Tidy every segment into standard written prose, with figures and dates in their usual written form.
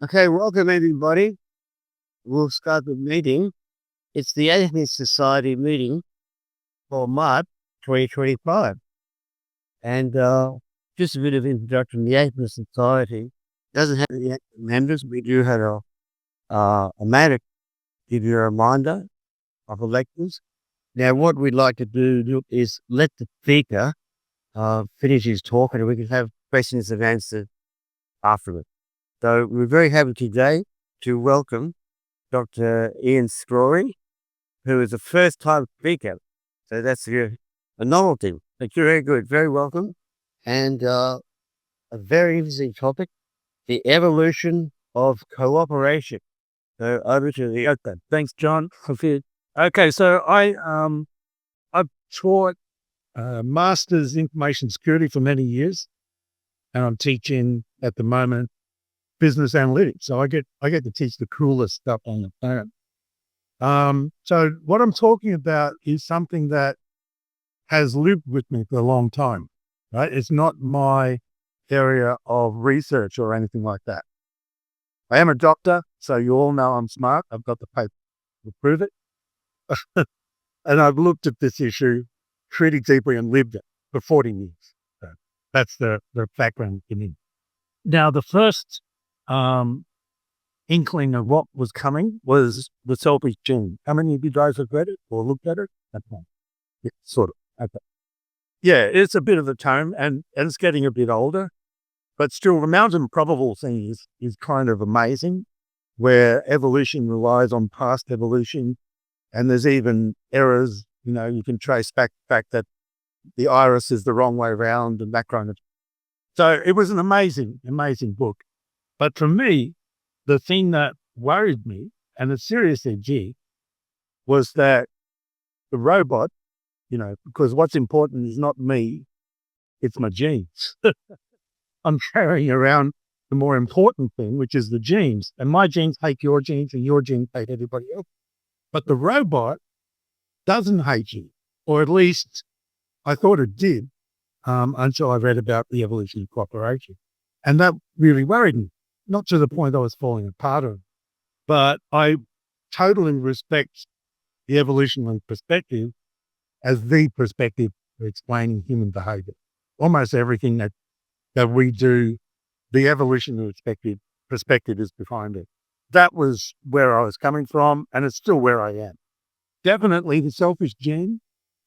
Okay, welcome everybody. We'll start the meeting. It's the Atheist Society meeting for March 2025. And just a bit of introduction. The Atheist Society doesn't have any active members. We do have a matter to give you a reminder of electors. Now, what we'd like to do is let the speaker finish his talk and we can have questions and answers afterwards. So we're very happy today to welcome Dr. Ian Storey, who is a first-time speaker. So that's a novelty. But you're very good, very welcome. And a very interesting topic, the evolution of cooperation. So over to the... Okay, thanks, John. Okay, so I've taught Masters Information Security for many years, and I'm teaching at the moment business analytics. So I get to teach the coolest stuff on the planet. So what I'm talking about is something that has lived with me for a long time, right? It's not my area of research or anything like that. I am a doctor, so you all know I'm smart. I've got the paper to prove it. And I've looked at this issue pretty deeply and lived it for 40 years. So that's the background in it. Now, the first inkling of what was coming was the selfish gene. How many of you guys have read it or looked at it? That's one. Yeah, sort of. Okay. Yeah, it's a bit of a tone and it's getting a bit older, but still the mountain probable thing is kind of amazing, where evolution relies on past evolution. And there's even errors, you can trace back the fact that the iris is the wrong way around and that kind of. So it was an amazing, amazing book. But for me, the thing that worried me, and it's seriously G, was that the robot, because what's important is not me, it's my genes. I'm carrying around the more important thing, which is the genes. And my genes hate your genes and your genes hate everybody else. But the robot doesn't hate you, or at least I thought it did until I read about the evolution of cooperation. And that really worried me, not to the point I was falling apart of, but I totally respect the evolutionary perspective as the perspective for explaining human behavior. Almost everything that we do, the evolutionary perspective is behind it. That was where I was coming from, and it's still where I am. Definitely the selfish gene,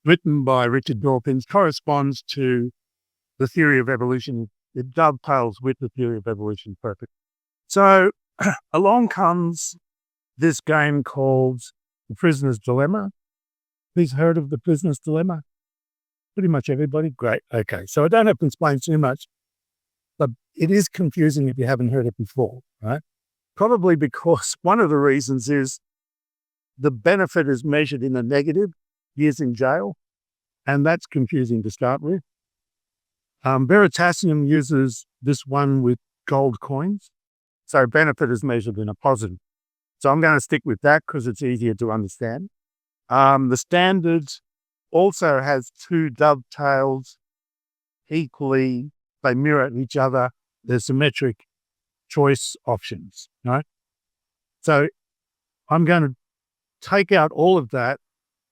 written by Richard Dawkins, corresponds to the theory of evolution. It dovetails with the theory of evolution perfectly. So along comes this game called The Prisoner's Dilemma. Who's heard of The Prisoner's Dilemma? Pretty much everybody? Great. Okay. So I don't have to explain too much, but it is confusing if you haven't heard it before, right? Probably because one of the reasons is the benefit is measured in the negative, years in jail, and that's confusing to start with. Veritasium uses this one with gold coins, so benefit is measured in a positive. So I'm going to stick with that because it's easier to understand. The standard also has two dovetails equally, they mirror each other. They're symmetric choice options, right? So I'm going to take out all of that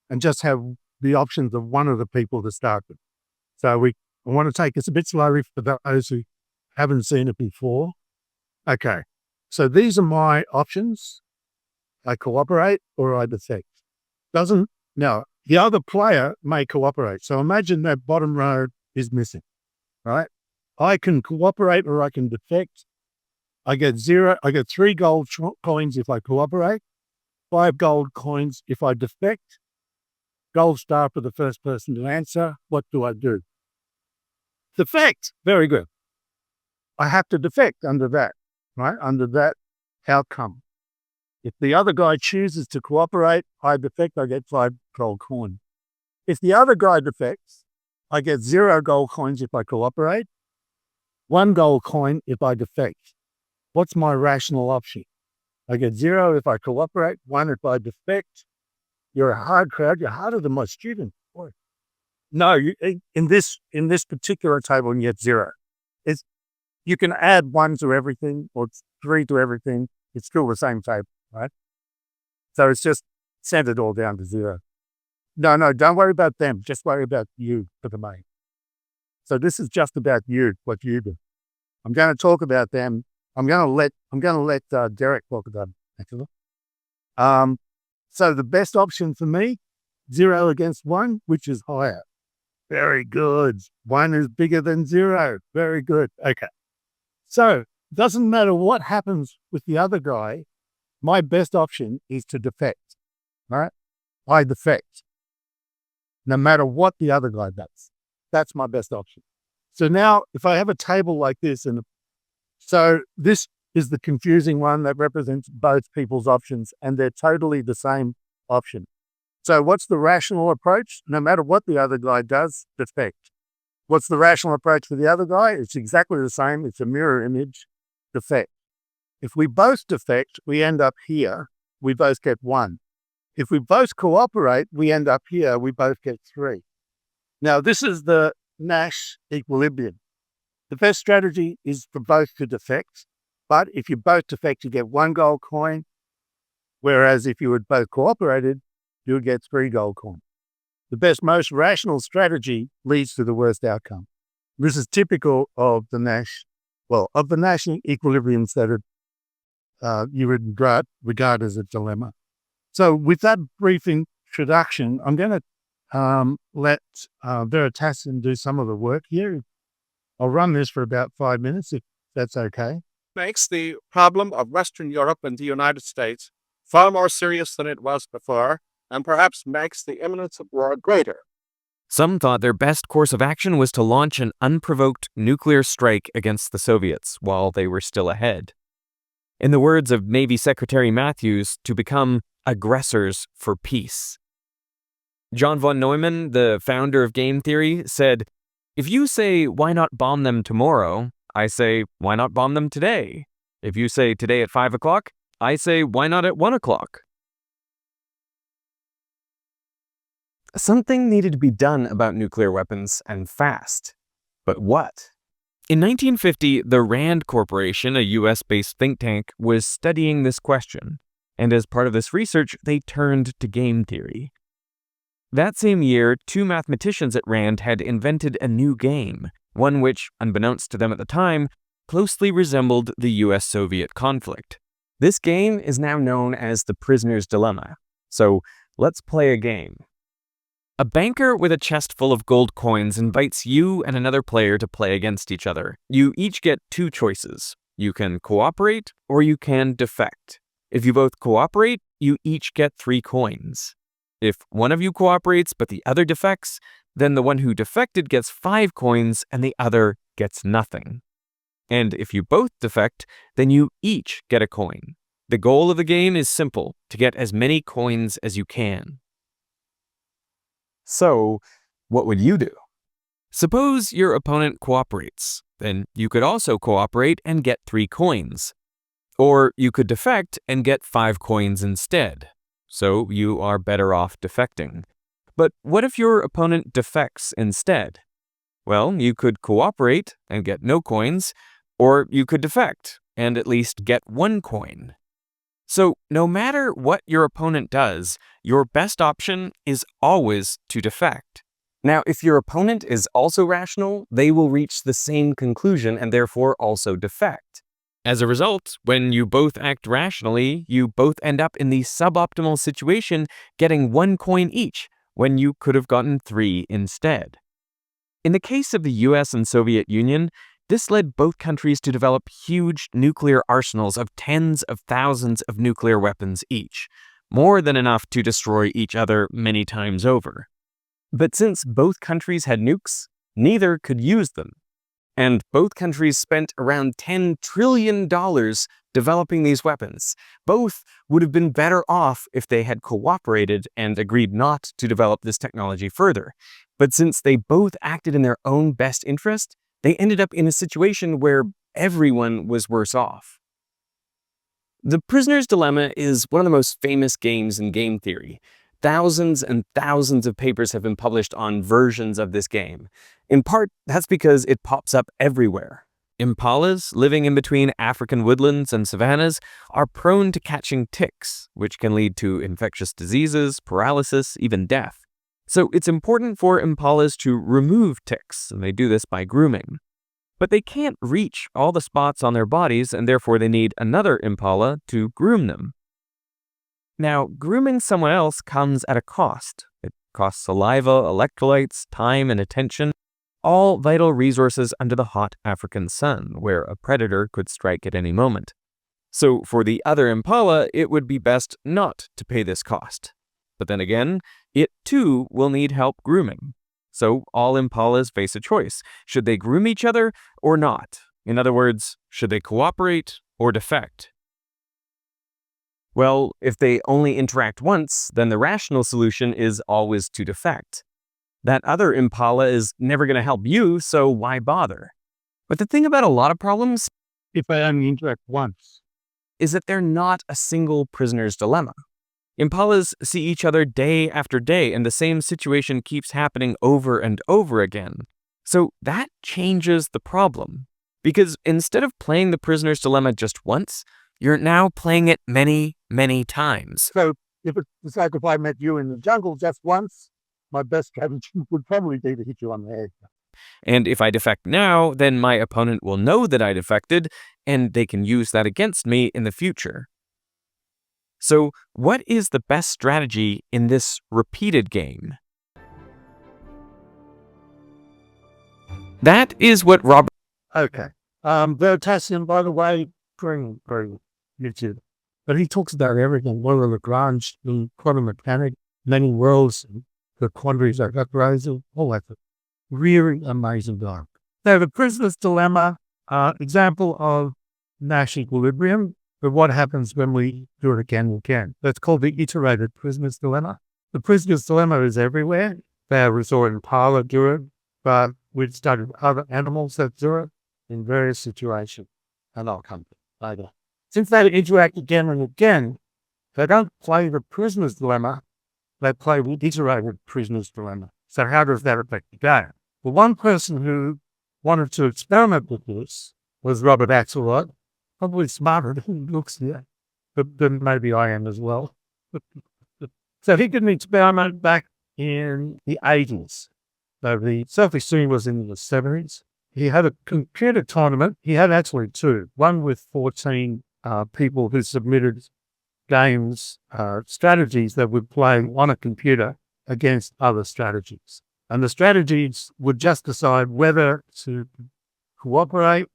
and just have the options of one of the people to start with. So I want to take this a bit slowly for those who haven't seen it before. Okay, so these are my options. I cooperate or I defect. Now, the other player may cooperate. So imagine that bottom row is missing, right? I can cooperate or I can defect. I get 3 gold coins if I cooperate, 5 gold coins if I defect, gold star for the first person to answer. What do I do? Defect. Very good. I have to defect under that, right? Under that outcome. If the other guy chooses to cooperate, I defect, I get 5 gold coins. If the other guy defects, I get 0 gold coins if I cooperate, 1 gold coin if I defect. What's my rational option? I get 0 if I cooperate, 1 if I defect. You're a hard crowd. You're harder than my student. Boy. No, in this particular table, you get 0. You can add 1 to everything or 3 to everything, it's still the same table, right? So it's just send it all down to 0. No, don't worry about them. Just worry about you for the main. So this is just about you, what you do. I'm going to talk about them. I'm going to let Derek talk about it, actually. So the best option for me, 0 against 1, which is higher. Very good. 1 is bigger than 0. Very good. Okay. So doesn't matter what happens with the other guy, my best option is to defect. All right? I defect. No matter what the other guy does. That's my best option. So now if I have a table like this, and so this is the confusing one that represents both people's options, and they're totally the same option. So what's the rational approach? No matter what the other guy does, defect. What's the rational approach for the other guy? It's exactly the same. It's a mirror image, defect. If we both defect, we end up here. We both get 1. If we both cooperate, we end up here. We both get 3. Now, this is the Nash equilibrium. The best strategy is for both to defect. But if you both defect, you get 1 gold coin. Whereas if you had both cooperated, you would get 3 gold coins. The best, most rational strategy leads to the worst outcome. This is typical of the Nash, of the Nash equilibriums that you would regard as a dilemma. So with that brief introduction, I'm going to let Veritasium do some of the work here. I'll run this for about 5 minutes, if that's okay. Makes the problem of Western Europe and the United States far more serious than it was before, and perhaps makes the imminence of war greater. Some thought their best course of action was to launch an unprovoked nuclear strike against the Soviets while they were still ahead. In the words of Navy Secretary Matthews, to become aggressors for peace. John von Neumann, the founder of game theory, said, "If you say, why not bomb them tomorrow? I say, why not bomb them today? If you say today at 5 o'clock, I say, why not at 1 o'clock? Something needed to be done about nuclear weapons, and fast. But what? In 1950, the RAND Corporation, a US-based think tank, was studying this question, and as part of this research, they turned to game theory. That same year, 2 mathematicians at RAND had invented a new game, one which, unbeknownst to them at the time, closely resembled the US-Soviet conflict. This game is now known as the prisoner's dilemma. So, let's play a game. A banker with a chest full of gold coins invites you and another player to play against each other. You each get 2 choices. You can cooperate or you can defect. If you both cooperate, you each get 3 coins. If one of you cooperates but the other defects, then the one who defected gets 5 coins and the other gets nothing. And if you both defect, then you each get a coin. The goal of the game is simple, to get as many coins as you can. So, what would you do? Suppose your opponent cooperates. Then you could also cooperate and get 3 coins. Or you could defect and get 5 coins instead. So you are better off defecting. But what if your opponent defects instead? Well, you could cooperate and get no coins, or you could defect and at least get 1 coin. So no matter what your opponent does, your best option is always to defect. Now, if your opponent is also rational, they will reach the same conclusion and therefore also defect. As a result, when you both act rationally, you both end up in the suboptimal situation, getting 1 coin each, when you could have gotten 3 instead. In the case of the US and Soviet Union, this led both countries to develop huge nuclear arsenals of tens of thousands of nuclear weapons each, more than enough to destroy each other many times over. But since both countries had nukes, neither could use them. And both countries spent around $10 trillion developing these weapons. Both would have been better off if they had cooperated and agreed not to develop this technology further. But since they both acted in their own best interest, they ended up in a situation where everyone was worse off. The prisoner's dilemma is one of the most famous games in game theory. Thousands and thousands of papers have been published on versions of this game. In part, that's because it pops up everywhere. Impalas, living in between African woodlands and savannas, are prone to catching ticks, which can lead to infectious diseases, paralysis, even death. So it's important for impalas to remove ticks, and they do this by grooming. But they can't reach all the spots on their bodies, and therefore they need another impala to groom them. Now, grooming someone else comes at a cost. It costs saliva, electrolytes, time, and attention, all vital resources under the hot African sun, where a predator could strike at any moment. So for the other impala, it would be best not to pay this cost. But then again, it too will need help grooming. So all impalas face a choice. Should they groom each other or not? In other words, should they cooperate or defect? Well, if they only interact once, then the rational solution is always to defect. That other impala is never going to help you, so why bother? But the thing about a lot of problems, If I only interact once. is that they're not a single prisoner's dilemma. Impalas see each other day after day, and the same situation keeps happening over and over again. So that changes the problem. Because instead of playing the prisoner's dilemma just once, you're now playing it many, many times. So if it's like if I met you in the jungle just once, my best strategy would probably be to hit you on the head. And if I defect now, then my opponent will know that I defected, and they can use that against me in the future. So, what is the best strategy in this repeated game? That is what Robert... Okay. Veritasium, by the way, very YouTube. But he talks about everything, what are Lagrange, quantum mechanics, many worlds, the quandaries like uprising, all that. Really amazing guy. So the prisoner's dilemma, example of Nash equilibrium, but what happens when we do it again and again. That's called the iterated prisoner's dilemma. The prisoner's dilemma is everywhere. Bears or impala do it, but we've studied other animals that do it in various situations. And I'll come to it later. Since they interact again and again, they don't play the prisoner's dilemma, they play the iterated prisoner's dilemma. So how does that affect the game? Well, one person who wanted to experiment with this was Robert Axelrod, probably smarter than he looks here, but then maybe I am as well. So he did an experiment back in the 80s. So the self-esteem was in the 70s. He had a computer tournament. He had actually two, one with 14 people who submitted games, strategies that would play on a computer against other strategies. And the strategies would just decide whether to cooperate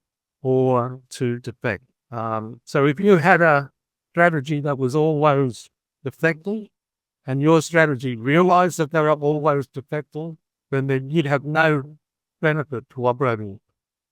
or to defect. So if you had a strategy that was always defecting, and your strategy realized that they were always defecting, then you'd have no benefit cooperating.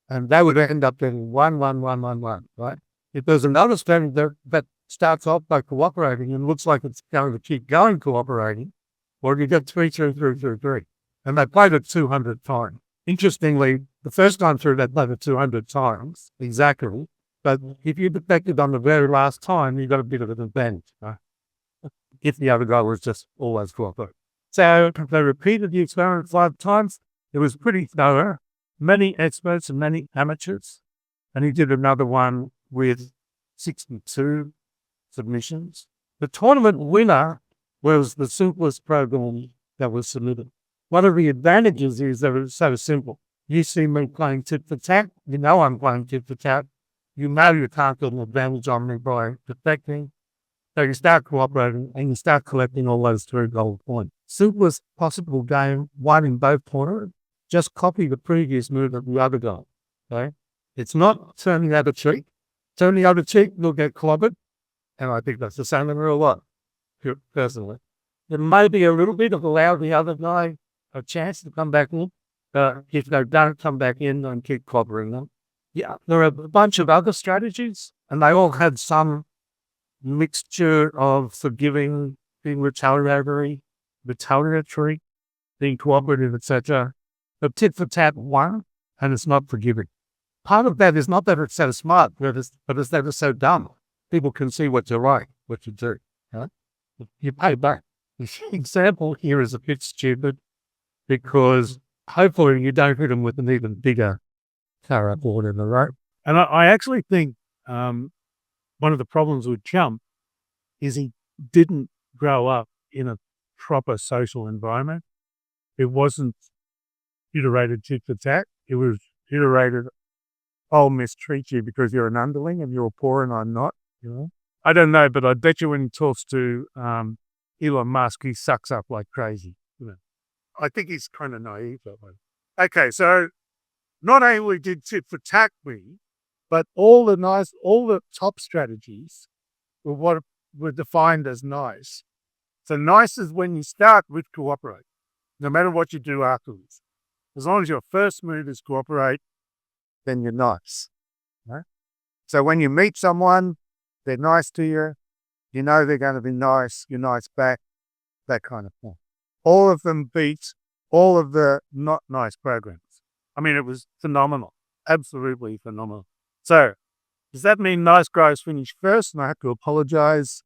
And they would end up getting 1, 1, 1, 1, 1, right? If there's another strategy that starts off by cooperating and looks like it's going to keep going cooperating, well, you get 3, 3, 3, 3, 3. And they played it 200 times. Interestingly, the first time through, they played it 200 times, exactly. But if you defected on the very last time, you got a bit of an advantage. Right? If the other guy was just always cooperating. So they repeated the experiment 5 times. It was pretty thorough. Many experts and many amateurs. And he did another one with 62 submissions. The tournament winner was the simplest program that was submitted. One of the advantages is that it's so simple. You see me playing tit for tat. You know I'm playing tit for tat. You know you can't get an advantage on me by defecting. So you start cooperating and you start collecting all those 3 gold points. Simplest possible game, won in both tournaments. Just copy the previous move of the other guy. Okay? It's not turning the other cheek. Turn the other cheek, you'll get clobbered. And I think that's the same in real life, personally. It may be a little bit of allow the other guy a chance to come back in. If they don't come back in, then keep clobbering them. Yeah, there are a bunch of other strategies, and they all had some mixture of forgiving, being retaliatory, being cooperative, etc. But tit for tat won, and it's not forgiving. Part of that is not that it's so smart, but it's that it's so dumb. People can see what you like, what you do. Right? You pay back. The example here is a bit stupid because hopefully you don't hit them with an even bigger carrot board in the rope. And I actually think one of the problems with Chump is he didn't grow up in a proper social environment. It wasn't iterated tit for tat. It was iterated, I'll mistreat you because you're an underling and you're poor and I'm not, you know. I don't know, but I bet you when he talks to Elon Musk, he sucks up like crazy. You know. I think he's kind of naive that way. Okay, so not only did tit for tat win, but all the top strategies were what were defined as nice. So nice is when you start with cooperate, no matter what you do afterwards. As long as your first move is cooperate, then you're nice. Right? So when you meet someone, they're nice to you, you know they're going to be nice, you're nice back, that kind of thing. All of them beat all of the not nice programs. I mean, it was phenomenal, absolutely phenomenal. So does that mean nice guys finish first? And I have to apologize.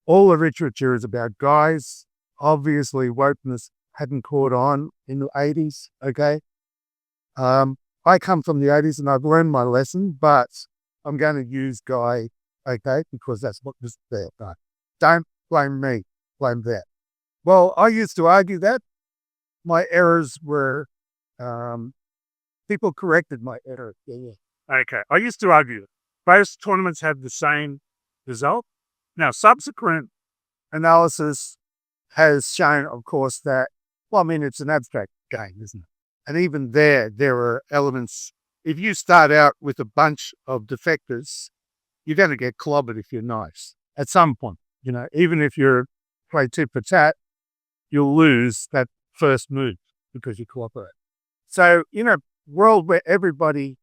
All the literature is about guys. Obviously, wokeness hadn't caught on in the 80s, okay? I come from the 80s and I've learned my lesson, but I'm going to use guy, okay, because that's what this is there. No, don't blame me, blame that. Well, I used to argue that. My errors were, people corrected my error. Yeah. Okay, I used to argue that both tournaments had the same result. Now, subsequent analysis has shown, of course, that, well, I mean, it's an abstract game, isn't it? And even there are elements. If you start out with a bunch of defectors, you're going to get clobbered if you're nice at some point. You know, even if you're play tit for tat, you'll lose that first move because you cooperate. So in a world where everybody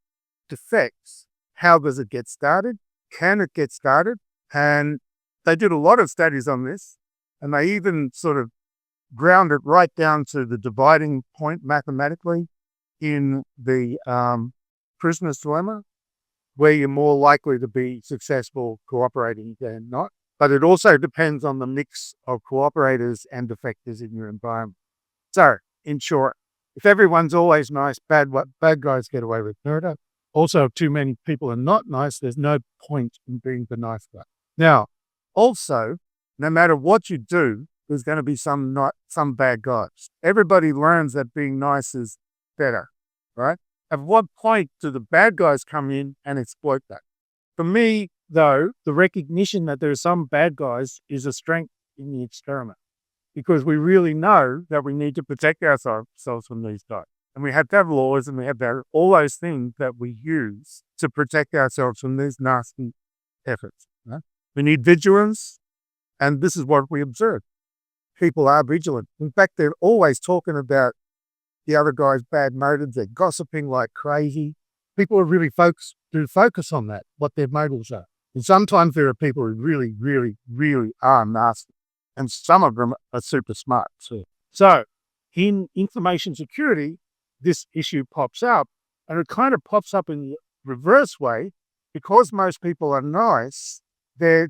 defects, how does it get started? Can it get started? And they did a lot of studies on this, and they even sort of ground it right down to the dividing point mathematically in the prisoner's dilemma, where you're more likely to be successful cooperating than not. But it also depends on the mix of cooperators and defectors in your environment. So, in short, if everyone's always nice, bad guys get away with murder. Also, if too many people are not nice, there's no point in being the nice guy. Now, also, no matter what you do, there's going to be some bad guys. Everybody learns that being nice is better, right? At what point do the bad guys come in and exploit that? For me, though, the recognition that there are some bad guys is a strength in the experiment, because we really know that we need to protect ourselves from these guys. And we have to have laws, and we have to have all those things that we use to protect ourselves from these nasty efforts. Right? We need vigilance, and this is what we observe. People are vigilant. In fact, they're always talking about the other guy's bad motives. They're gossiping like crazy. People are really focus on that, what their motives are. And sometimes there are people who really, really, really are nasty. And some of them are super smart too. So in information security, this issue pops up, and it kind of pops up in the reverse way. Because most people are nice, they're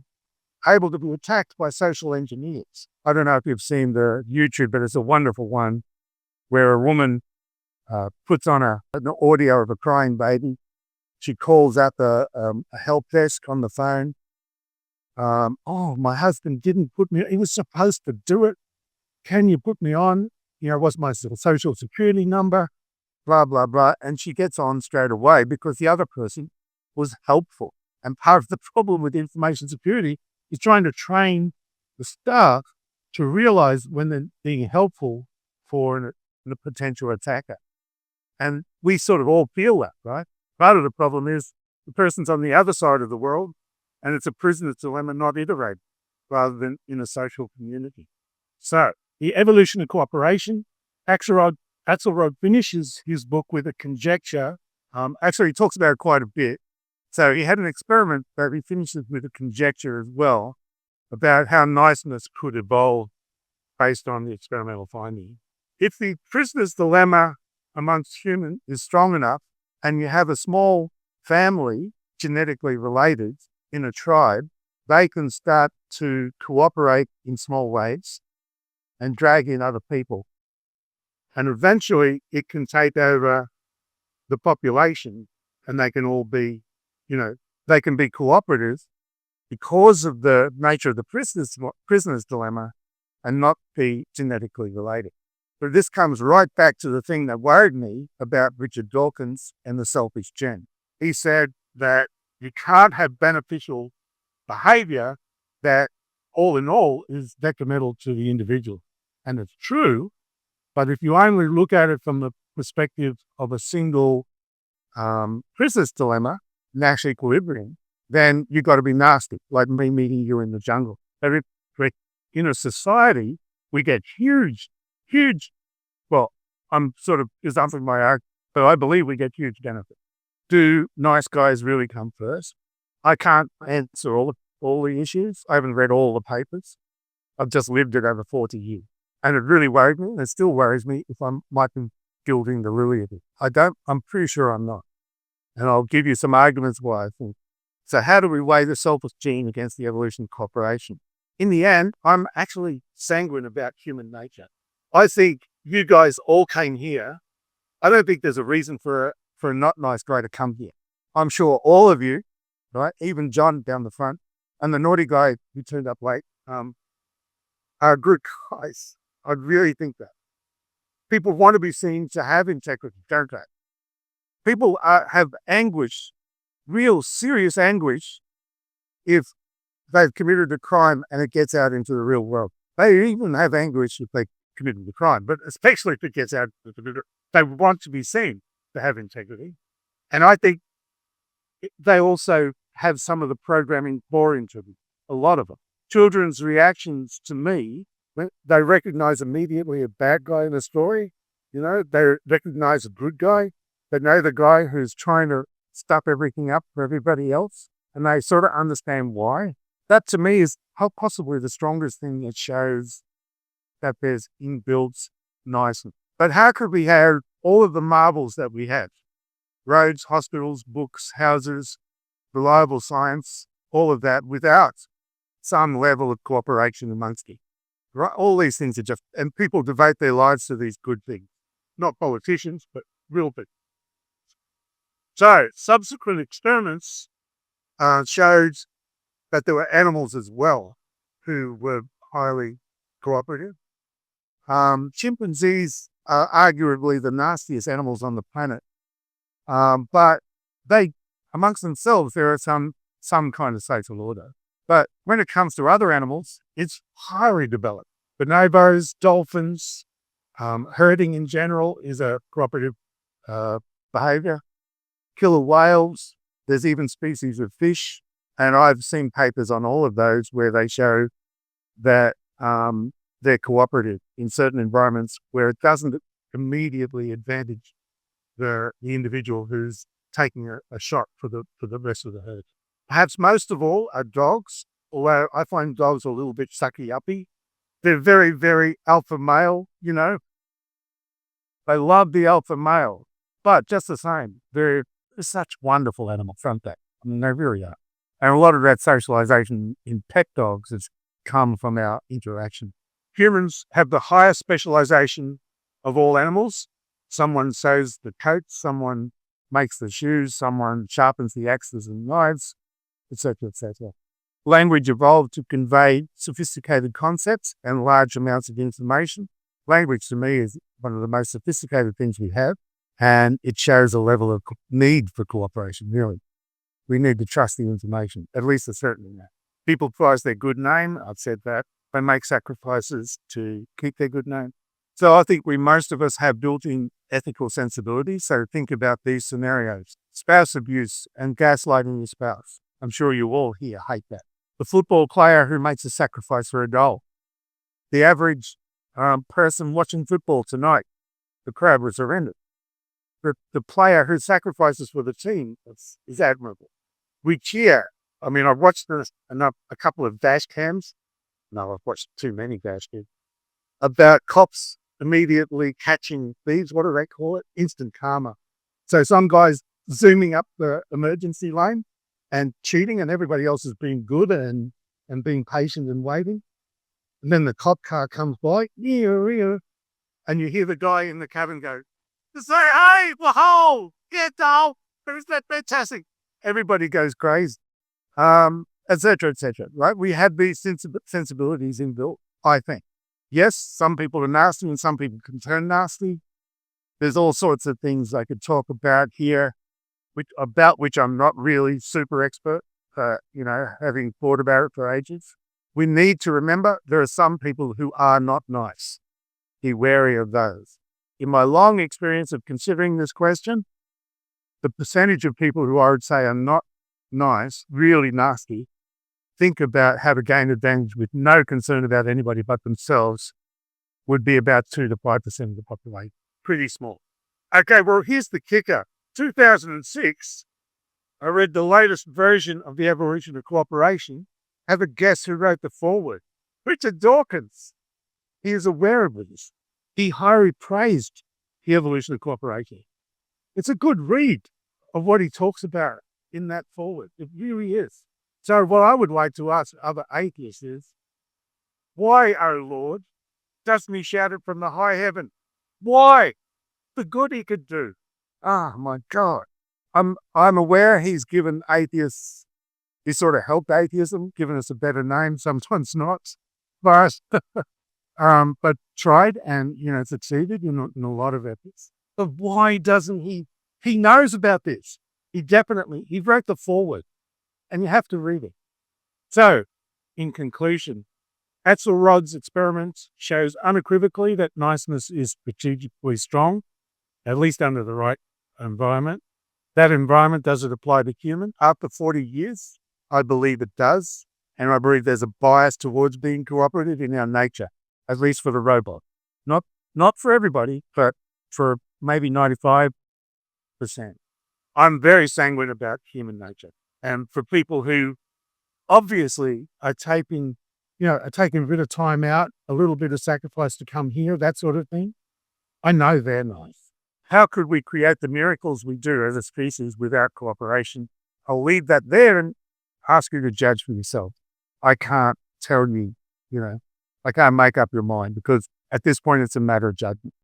able to be attacked by social engineers. I don't know if you've seen the YouTube, but it's a wonderful one where a woman puts on an audio of a crying baby. She calls out a help desk on the phone. Oh, my husband didn't put me, he was supposed to do it. Can you put me on? You know, what's my social security number? Blah, blah, blah. And she gets on straight away because the other person was helpful. And part of the problem with information security is trying to train the staff to realize when they're being helpful for a potential attacker. And we sort of all feel that, right? Part of the problem is the person's on the other side of the world, and it's a prisoner's dilemma not iterated rather than in a social community. So the evolution of cooperation, Axelrod finishes his book with a conjecture. Actually, he talks about it quite a bit. So he had an experiment, but he finishes with a conjecture as well about how niceness could evolve based on the experimental finding. If the prisoner's dilemma amongst humans is strong enough, and you have a small family genetically related in a tribe, they can start to cooperate in small ways and drag in other people. And eventually it can take over the population, and they can all be they can be cooperative because of the nature of the prisoner's dilemma and not be genetically related. But this comes right back to the thing that worried me about Richard Dawkins and the selfish gene. He said that you can't have beneficial behavior that all in all is detrimental to the individual. And it's true, but if you only look at it from the perspective of a single prisoner's dilemma, Nash equilibrium, then you've got to be nasty, like me meeting you in the jungle. But if we're in a society, we get huge, well, I'm sort of gazumping my argument, but I believe we get huge benefit. Do nice guys really come first? I can't answer all the issues. I haven't read all the papers. I've just lived it over 40 years. And it really worried me, and it still worries me if I might be gilding the lily a bit. I'm pretty sure I'm not. And I'll give you some arguments why I think. So how do we weigh the selfish gene against the evolution of cooperation? In the end, I'm actually sanguine about human nature. I think you guys all came here. I don't think there's a reason for a not nice guy to come here. I'm sure all of you, right, even John down the front, and the naughty guy who turned up late, are good guys. I really think that. People want to be seen to have integrity, don't they? People have anguish, real serious anguish, if they've committed a crime and it gets out into the real world. They even have anguish if they committed the crime, but especially if it gets out, they want to be seen to have integrity. And I think they also have some of the programming born into them, a lot of them. Children's reactions to me, when they recognize immediately a bad guy in a story, they recognize a good guy. They know the guy who's trying to stuff everything up for everybody else, and they sort of understand why. That to me is possibly the strongest thing that shows that there's inbuilt niceness. But how could we have all of the marvels that we have? Roads, hospitals, books, houses, reliable science, all of that without some level of cooperation amongst you. Right? All these things are just, and people devote their lives to these good things. Not politicians, but real people. So subsequent experiments showed that there were animals as well who were highly cooperative. Chimpanzees are arguably the nastiest animals on the planet, but they, amongst themselves, there are some kind of social order. But when it comes to other animals, it's highly developed. Bonobos, dolphins, herding in general is a cooperative behavior. Killer whales, there's even species of fish, and I've seen papers on all of those where they show that they're cooperative in certain environments where it doesn't immediately advantage the individual who's taking a shot for the rest of the herd. Perhaps most of all are dogs, although I find dogs a little bit sucky-uppy. They're very, very alpha male, They love the alpha male, but just the same, they're such wonderful animals, aren't they? I mean, they really are. And a lot of that socialization in pet dogs has come from our interaction. Humans have the highest specialization of all animals. Someone sews the coats, someone makes the shoes, someone sharpens the axes and knives, etc., etc. Language evolved to convey sophisticated concepts and large amounts of information. Language to me is one of the most sophisticated things we have, and it shows a level of need for cooperation, really. We need to trust the information, at least a certain amount. People prize their good name, I've said that. They make sacrifices to keep their good name. So I think most of us have built-in ethical sensibility. So think about these scenarios. Spouse abuse and gaslighting your spouse. I'm sure you all here hate that. The football player who makes a sacrifice for a goal. The average person watching football tonight, the crowd was horrendous. The player who sacrifices for the team is admirable. We cheer. I mean, I've watched a couple of dash cams. No, I've watched too many dash cams. About cops immediately catching thieves. What do they call it? Instant karma. So some guy's zooming up the emergency lane and cheating, and everybody else is being good and being patient and waiting. And then the cop car comes by, and you hear the guy in the cabin go, to say, hey, behold, get down. Isn't that fantastic? everybody goes crazy, et cetera, right? We have these sensibilities inbuilt, I think. Yes, some people are nasty and some people can turn nasty. There's all sorts of things I could talk about here, which I'm not really super expert, having thought about it for ages. We need to remember there are some people who are not nice. Be wary of those. In my long experience of considering this question, the percentage of people who I would say are not nice, really nasty, think about how to gain advantage with no concern about anybody but themselves, would be about 2 to 5% of the population. Pretty small. Okay, well, here's the kicker. 2006, I read the latest version of the Evolution of Cooperation. Have a guess who wrote the foreword? Richard Dawkins. He is aware of this. He highly praised the Evolution of Cooperation. It's a good read of what he talks about in that foreword. It really is. So what I would like to ask other atheists is, why, O Lord, doesn't he shout it from the high heaven? Why? The good he could do. Ah, my God. I'm aware he's given atheists, he sort of helped atheism, given us a better name, sometimes not, but tried and, succeeded in a lot of efforts. But why doesn't he? He knows about this. He wrote the foreword, and you have to read it. So, in conclusion, Axelrod's experiment shows unequivocally that niceness is strategically strong, at least under the right environment. That environment, does it apply to human? After 40 years, I believe it does. And I believe there's a bias towards being cooperative in our nature, at least for the robot. Not for everybody, but for maybe 95%. I'm very sanguine about human nature. And for people who obviously are taking a bit of time out, a little bit of sacrifice to come here, that sort of thing, I know they're nice. How could we create the miracles we do as a species without cooperation? I'll leave that there and ask you to judge for yourself. I can't tell you, I can't make up your mind, because at this point it's a matter of judgment.